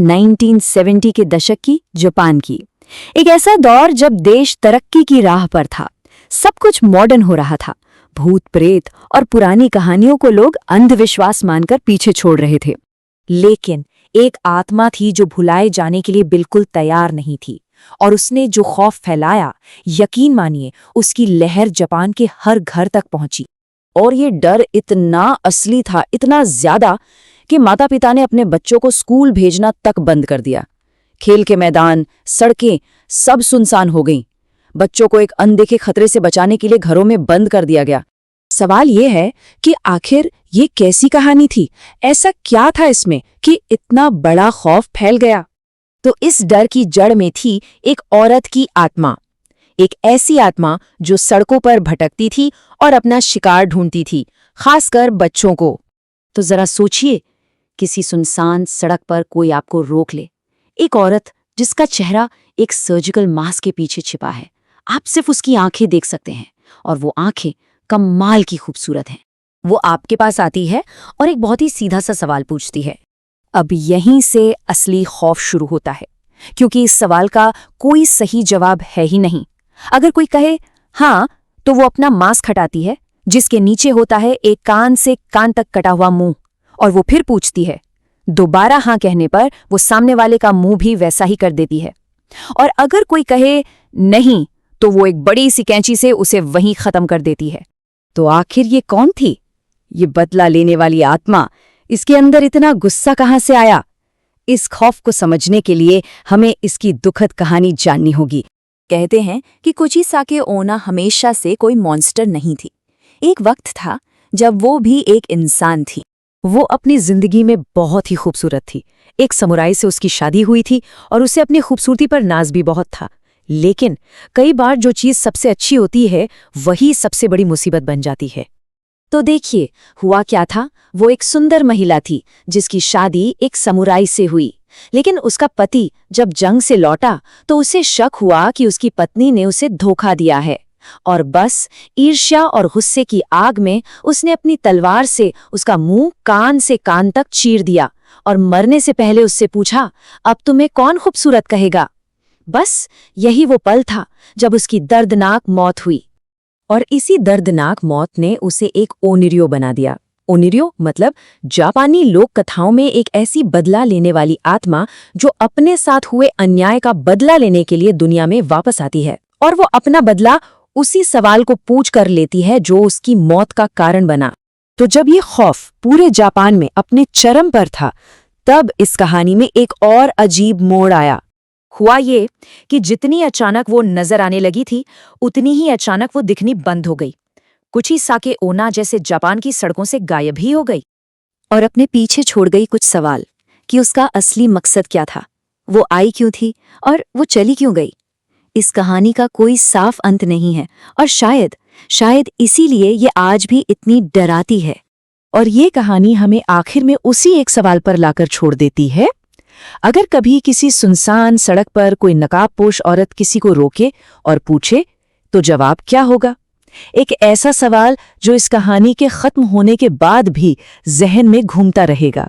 1970 के दशक की जापान की। एक ऐसा दौर जब देश तरक्की की राह पर था, सब कुछ मॉडर्न हो रहा था। भूत प्रेत और पुरानी कहानियों को लोग अंधविश्वास मानकर पीछे छोड़ रहे थे। लेकिन एक आत्मा थी जो भुलाए जाने के लिए बिल्कुल तैयार नहीं थी, और उसने जो खौफ फैलाया, यकीन मानिए उसकी लहर जापान के हर घर तक पहुंची। और ये डर इतना असली था, इतना ज्यादा कि माता पिता ने अपने बच्चों को स्कूल भेजना तक बंद कर दिया। खेल के मैदान, सड़कें सब सुनसान हो गईं। बच्चों को एक अनदेखे खतरे से बचाने के लिए घरों में बंद कर दिया गया। सवाल ये है कि आखिर ये कैसी कहानी थी? ऐसा क्या था इसमें कि इतना बड़ा खौफ फैल गया? तो इस डर की जड़ में थी एक औरत की आत्मा, एक ऐसी आत्मा जो सड़कों पर भटकती थी और अपना शिकार ढूंढती थी, खासकर बच्चों को। तो जरा सोचिए, किसी सुनसान सड़क पर कोई आपको रोक ले, एक औरत जिसका चेहरा एक सर्जिकल मास्क के पीछे छिपा है। आप सिर्फ उसकी आंखें देख सकते हैं, और वो आंखें कमाल की खूबसूरत हैं। वो आपके पास आती है और एक बहुत ही सीधा सा सवाल पूछती है। अब यहीं से असली खौफ शुरू होता है, क्योंकि इस सवाल का कोई सही जवाब है ही नहीं। अगर कोई कहे हाँ, तो वो अपना मास्क हटाती है, जिसके नीचे होता है एक कान से कान तक कटा हुआ मुंह, और वो फिर पूछती है। दोबारा हाँ कहने पर वो सामने वाले का मुंह भी वैसा ही कर देती है। और अगर कोई कहे नहीं, तो वो एक बड़ी सी कैंची से उसे वहीं खत्म कर देती है। तो आखिर ये कौन थी? ये बदला लेने वाली आत्मा, इसके अंदर इतना गुस्सा कहाँ से आया? इस खौफ को समझने के लिए हमें इसकी दुखद कहानी जाननी होगी। कहते हैं कि कुचिसाके ओना हमेशा से कोई मॉन्स्टर नहीं थी। एक वक्त था जब वो भी एक इंसान थी। वो अपनी जिंदगी में बहुत ही खूबसूरत थी। एक समुराई से उसकी शादी हुई थी और उसे अपनी खूबसूरती पर नाज भी बहुत था। लेकिन कई बार जो चीज सबसे अच्छी होती है, वही सबसे बड़ी मुसीबत बन जाती है। तो देखिए, हुआ क्या था। वो एक सुंदर महिला थी जिसकी शादी एक समुराई से हुई। लेकिन उसका पति जब जंग से लौटा तो उसे शक हुआ कि उसकी पत्नी ने उसे धोखा दिया है, और बस ईर्ष्या और गुस्से की आग में उसने अपनी तलवार से उसका मुंह कान से कान तक चीर दिया, और मरने से पहले उससे पूछा, अब तुम्हें कौन खूबसूरत कहेगा? बस यही वो पल था जब उसकी दर्दनाक मौत हुई। और इसी दर्दनाक मौत ने उसे एक ओनिरियो बना दिया। ओनिरियो मतलब जापानी लोक कथाओं में एक ऐसी बदला लेने वाली आत्मा जो अपने साथ हुए अन्याय का बदला लेने के लिए दुनिया में वापस आती है, और वो अपना बदला उसी सवाल को पूछ कर लेती है जो उसकी मौत का कारण बना। तो जब ये खौफ पूरे जापान में अपने चरम पर था, तब इस कहानी में एक और अजीब मोड़ आया। हुआ ये कि जितनी अचानक वो नजर आने लगी थी, उतनी ही अचानक वो दिखनी बंद हो गई। कुचिसाके ओना जैसे जापान की सड़कों से गायब ही हो गई, और अपने पीछे छोड़ गई कुछ सवाल कि उसका असली मकसद क्या था, वो आई क्यों थी और वो चली क्यों गई। इस कहानी का कोई साफ अंत नहीं है, और शायद इसीलिए ये आज भी इतनी डराती है। और ये कहानी हमें आखिर में उसी एक सवाल पर लाकर छोड़ देती है। अगर कभी किसी सुनसान सड़क पर कोई नकाबपोश औरत किसी को रोके और पूछे, तो जवाब क्या होगा? एक ऐसा सवाल जो इस कहानी के खत्म होने के बाद भी जहन में घूमता रहेगा।